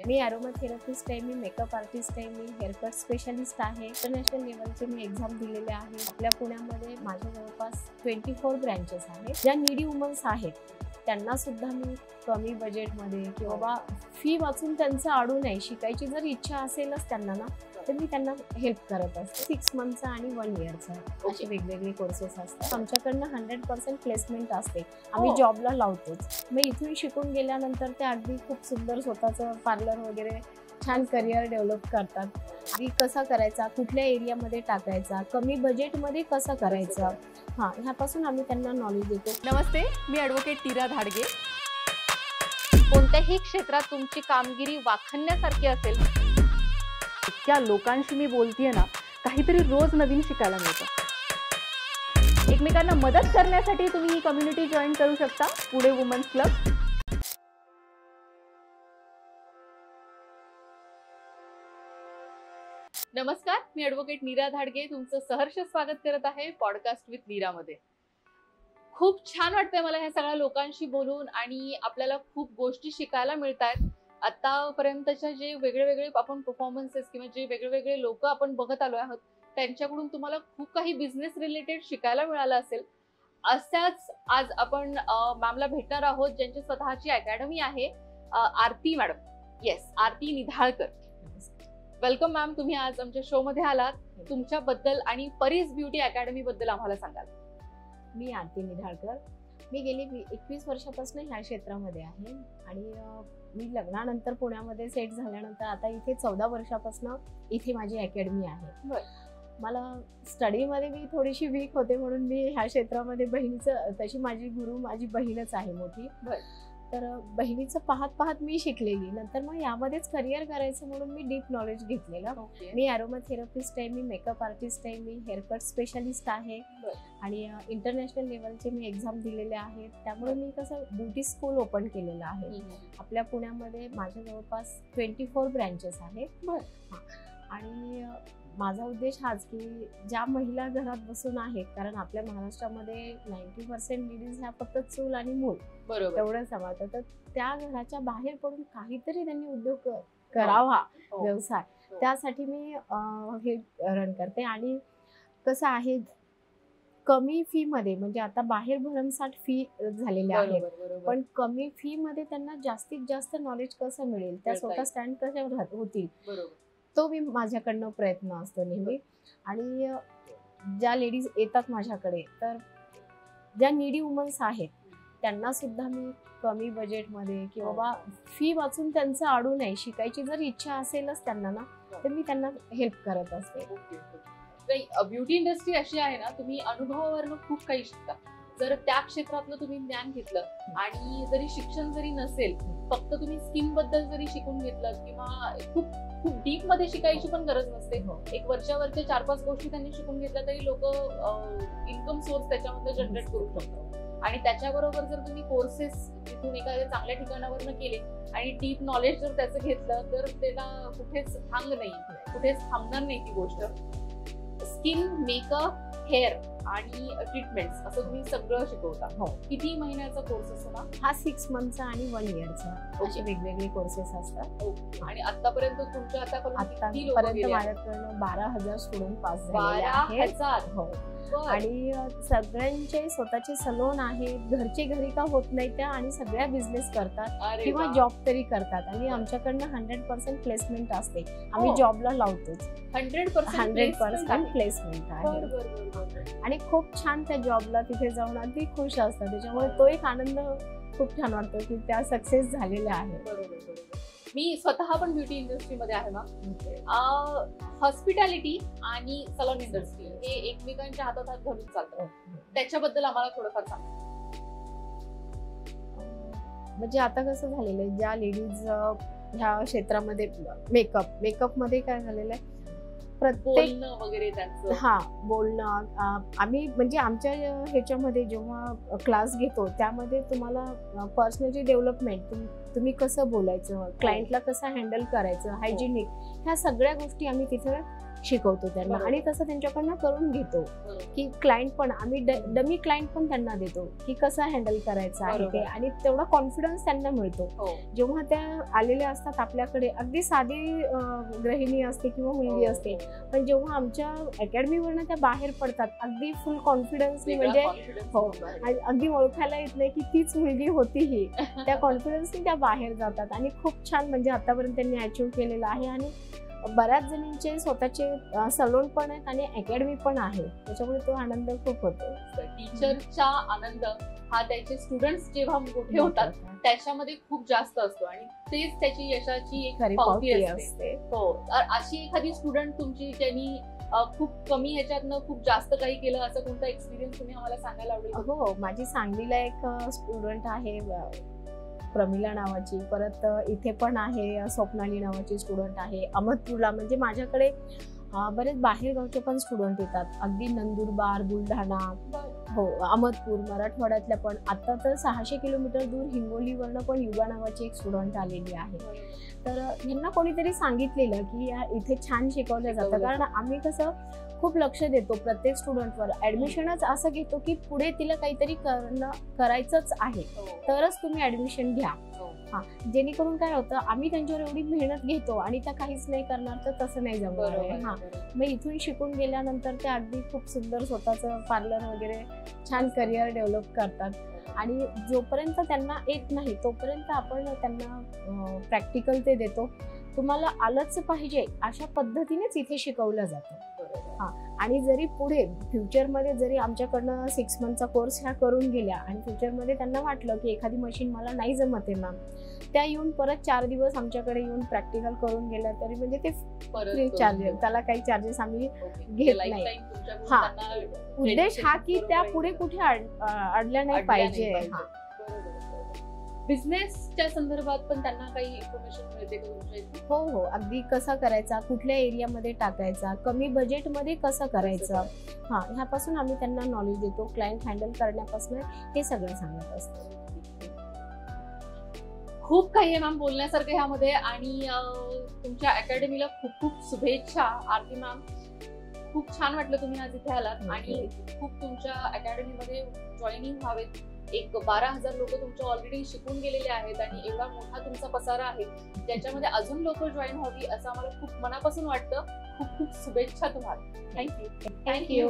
मी aroma therapist आहे, मी makeup artist आहे, मी hair cut specialist आहे. इंटरनॅशनल लेवलचे मी एक्झाम दिलेले आहे. आपल्या पुण्यामध्ये माझ्या जवळपास 24 ब्रँचेस आहेत. ज्या नीडी वुमन्स आहेत त्यांना सुद्धा मी कमी बजेटमध्ये किंवा बा फी वाचून त्यांचं अडू नये, शिकायची जर इच्छा असेलच त्यांना ना, तर मी त्यांना हेल्प करत असते. 6 मंथचा आणि 1 इयरचा असे वेगवेगळे कोर्सेस असतात. आमच्याकडनं 100% प्लेसमेंट असते. आम्ही जॉबला लावतोच. मग इथून शिकून गेल्यानंतर ते अगदी खूप सुंदर स्वतःचं पार्लर वगैरे छान करिअर डेव्हलप करतात. आणि कसा करायचा, कुठल्या एरियामध्ये टाकायचा, कमी बजेटमध्ये कसं करायचं, ह्यापासून आम्ही त्यांना नॉलेज देतो. नमस्ते, मी ॲडव्होकेट नीरा धाडगे. कोणत्याही क्षेत्रात तुमची कामगिरी वाखाणण्यासारखी असेल, इतक्या लोकांशी मी बोलतेय ना, काहीतरी रोज नवीन शिकायला मिळतं. एकमेकांना मदत करण्यासाठी तुम्ही ही कम्युनिटी जॉईन करू शकता, पुणे वुमन्स क्लब. नमस्कार, मी ॲडव्होकेट नीरा धाडगे तुमचं सहर्ष स्वागत करत आहे पॉडकास्ट विथ नीरामध्ये. खूप छान वाटतंय मला ह्या सगळ्या लोकांशी बोलून आणि आपल्याला खूप गोष्टी शिकायला मिळत आहेत. आतापर्यंतच्या जे वेगळे आपण परफॉर्मन्सेस किंवा जे वेगळे लोक आपण बघत आलो आहोत त्यांच्याकडून तुम्हाला खूप काही बिझनेस रिलेटेड शिकायला मिळालं असेल. अशाच आज आपण मॅमला भेटणार आहोत ज्यांची स्वतःची अकॅडमी आहे, आरती मॅडम. येस, आरती निधाळकर. वेलकम मॅम, तुम्ही आज आमच्या शो मध्ये आलात. तुमच्याबद्दल आणि परीस ब्युटी अकॅडमी बद्दल आम्हाला सांगाल. मी आरती निधाळकर. मी गेली 21 वर्षापासून ह्या क्षेत्रामध्ये आहे आणि मी लग्नानंतर पुण्यामध्ये सेट झाल्यानंतर आता इथे 14 वर्षापासून इथे माझी अकॅडमी आहे. मला स्टडीमध्ये मी थोडीशी वीक होते म्हणून मी ह्या क्षेत्रामध्ये बहिणीचं, तशी माझी गुरु माझी बहीणच आहे मोठी, तर बहिणीचं पाहत मी शिकलेली. नंतर मग यामध्येच करिअर करायचं म्हणून मी डीप नॉलेज घेतलेलं. मी अरोमा थेरपिस्ट आहे, मी मेकअप आर्टिस्ट आहे, मी हेअर कट स्पेशलिस्ट आहे आणि इंटरनॅशनल लेवलचे मी एक्झाम दिलेले आहेत. त्यामुळे मी कसं ब्युटी स्कूल ओपन केलेलं आहे. आपल्या पुण्यामध्ये माझ्या जवळपास 24 ब्रँचेस आहेत. आणि माझा उद्देश हाच की ज्या महिला घरात बसून आहेत, कारण आपल्या महाराष्ट्रामध्ये 90% लेडीज ह्या फक्त चूल आणि मूल तेवढं सांभाळतात, तर त्या घराच्या बाहेर पडून काहीतरी त्यांनी उद्योग करावा, व्यवसाय, त्यासाठी मी हे रन करते. आणि कसं आहे, कमी फी मध्ये, म्हणजे आता बाहेर भरमसाठ फी झालेल्या आहेत, पण कमी फी मध्ये त्यांना जास्तीत जास्त नॉलेज कसं मिळेल, त्या स्वतः स्टँड कशा होतील, तो मी माझ्याकडनं प्रयत्न असतो नेहमी. आणि ज्या लेडीज येतात माझ्याकडे, तर ज्या नीडी वुमन्स आहेत त्यांना सुद्धा मी कमी बजेटमध्ये किंवा बा फी वाचून त्यांचं अडू नये, शिकायची जर इच्छा असेलच त्यांना ना, तर मी त्यांना हेल्प करत असते. ब्युटी इंडस्ट्री अशी आहे ना, तुम्ही अनुभवावरनं खूप काही शिकता. जर त्या क्षेत्रातलं तुम्ही ज्ञान घेतलं आणि जरी शिक्षण जरी नसेल, फक्त तुम्ही स्किन बद्दल जरी शिकून घेतलं किंवा खूप डीप मध्ये शिकायची पण गरज नसते, एक वरच्या 4-5 गोष्टी त्यांनी शिकून घेतल्या तरी लोक इन्कम सोर्स त्याच्यामध्ये जनरेट करू शकतात. आणि त्याच्याबरोबर जर तुम्ही कोर्सेस तिथून एखाद्या चांगल्या ठिकाणावरनं केले आणि डीप नॉलेज जर त्याचं घेतलं, तर त्याला कुठेच थांग नाही, कुठेच थांबणार नाही ती गोष्ट. स्किन, मेकअप, हेअर आणि ट्रीटमेंट्स असं तुम्ही सगळं शिकवता. किती महिन्याचा कोर्स असतो ना? हा 6 मंथचा आणि 1 इयरचा असे वेगवेगळे कोर्सेस असतात. आणि आतापर्यंत तुमच्या आतापर्यंत माझ्याकडनं 12,000 स्टुडंट पास झालेले आहेत. आणि सगळ्यांचे स्वतःचे सलोन आहेत, घरचे घरी का होत नाही त्या, आणि सगळ्या बिझनेस करतात किंवा जॉब तरी करतात. आणि आमच्याकडनं 100% प्लेसमेंट असते. आम्ही जॉबला लावतोच. 100% प्लेसमेंट आहे. आणि खूप छान त्या जॉबला तिथे जाऊन अगदी खुश असतात. त्याच्यामुळे तो एक आनंद खूप छान वाटतो की त्या सक्सेस झालेल्या आहेत. मी स्वतः पण ब्युटी इंडस्ट्रीमध्ये आहे ना. हॉस्पिटॅलिटी आणि सलॉन इंडस्ट्री हे एकमेकांच्या हातात हात घालून चालतं. त्याच्याबद्दल आम्हाला थोडंफार सांगा. म्हणजे आता कसं झालेलं आहे, ज्या लेडीज ह्या क्षेत्रामध्ये मेकअप मध्ये काय झालेलं आहे, प्रत्येक वगैरे त्यांचं बोलणं, आम्ही म्हणजे आमच्या ह्याच्यामध्ये जेव्हा क्लास घेतो त्यामध्ये तुम्हाला पर्सनॅलिटी डेव्हलपमेंट, तुम्ही कसं बोलायचं, क्लायंटला कसं हँडल करायचं, हायजिनिक, ह्या सगळ्या गोष्टी आम्ही तिथे शिकवतो त्यांना बरोबर. आणि तसं त्यांच्याकडनं करून घेतो बरोबर. की क्लायंट पण आम्ही डमी क्लायंट पण त्यांना देतो की कसं हँडल करायचं आहे ते बरोबर. आणि तेवढा कॉन्फिडन्स त्यांना मिळतो हो. जेव्हा त्या आलेल्या असतात आपल्याकडे. अगदी साधी गृहिणी असते किंवा मुलगी हो, असते, हो. पण जेव्हा आमच्या अकॅडमीवरनं त्या बाहेर पडतात अगदी फुल कॉन्फिडन्सने, वेगळा म्हणजे confidence हो, होतो आहे. आणि अगदी ओळखायला येत नाही की तीच मुलगी होती ही. त्या कॉन्फिडन्सने त्या बाहेर जातात आणि खूप छान म्हणजे आतापर्यंत त्यांनी अचीव्ह केलेलं आहे. आणि बऱ्याच जणींचे स्वतःचे सलून पण आहेत आणि अकॅडमी पण आहे, त्याच्यामुळे तो आनंद खूप होतो. टीचरचा आनंद हा त्याचे स्टुडंट्स जेव्हा मोठे होतात त्याच्यामध्ये खूप जास्त असतो आणि तेच त्याची यशाची एक खरी पावती पावती असते. असते. हो. तर अशी एखादी स्टुडंट तुमची ज्यांनी खूप कमी ह्याच्यातनं खूप जास्त काही केलं, असं कोणता एक्सपिरियन्स तुम्ही आम्हाला सांगायला आवडेल? हो, माझी सांगलीला एक स्टुडंट आहे प्रमिला नावाची, परत इथे पण आहे स्वप्नाली नावाची स्टुडंट आहे. अहमदपूरला म्हणजे माझ्याकडे बरेच बाहेर गावचे पण स्टुडंट येतात, अगदी नंदुरबार, बुलढाणा, हो, अहमदपूर, मराठवाड्यातल्या पण. आता तर 600 किलोमीटर दूर हिंगोलीवरनं पण युगा नावाची एक स्टुडंट आलेली आहे. तर यांना कोणीतरी सांगितलेलं की इथे छान शिकवलं जातं, कारण आम्ही कसं खूप लक्ष देतो प्रत्येक स्टुडंटवर. ऍडमिशनच असं घेतो की पुढे तिला काहीतरी करायचंच आहे तरच तुम्ही ऍडमिशन घ्या. हा, जेणेकरून काय होतं, आम्ही त्यांच्यावर एवढी मेहनत घेतो आणि त्या काहीच नाही करणार तर तसं नाही जमणार आहे. हा, मग इथून शिकून गेल्यानंतर ते अगदी खूप सुंदर स्वतःचं पार्लर वगैरे छान करिअर डेव्हलप करतात. आणि जोपर्यंत त्यांना येत नाही तोपर्यंत आपण त्यांना प्रॅक्टिकल ते देतो. तुम्हाला आलंच पाहिजे अशा पद्धतीनेच इथे शिकवलं जातं. हा, आणि जरी पुढे फ्युचरमध्ये जरी आमच्याकडनं 6 मंथचा कोर्स ह्या करून गेल्या आणि फ्युचरमध्ये त्यांना वाटलं की एखादी मशीन मला नाही जमत आहे मॅम, त्या येऊन परत 4 दिवस आमच्याकडे येऊन प्रॅक्टिकल करून गेल्या तरी म्हणजे ते फ्री चार्जेस, त्याला काही चार्जेस आम्ही घेत नाही. हा, उद्देश हा की त्या पुढे कुठे अडल्या नाही पाहिजे. हा, बिझनेसच्या संदर्भात पण त्यांना काही इन्फॉर्मेशन मिळते का तुमच्या इथे? हो हो, अगदी कसा करायचा, कुठल्या एरियामध्ये टाकायचा, कमी बजेटमध्ये कसं करायचं, हा, ह्यापासून आम्ही त्यांना नॉलेज देतो. क्लायंट हँडल करण्यापासून हे सगळं सांगत असतो. खूप काही आहे मॅम बोलण्यासारखं ह्यामध्ये आणि तुमच्या अकॅडमीला खूप खूप शुभेच्छा. आरती मॅम, खूप छान वाटलं तुम्ही आज इथे आलात आणि खूप तुमच्या अकॅडमीमध्ये जॉईनिंग व्हावेत. एक 12,000 लोक तुमच्या ऑलरेडी शिकून गेलेले आहेत आणि एवढा मोठा तुमचा पसारा आहे ज्याच्यामध्ये अजून लोक जॉईन व्हावी असं आम्हाला खूप मनापासून वाटतं. खूप खूप शुभेच्छा तुम्हाला. थँक्यू. थँक्यू.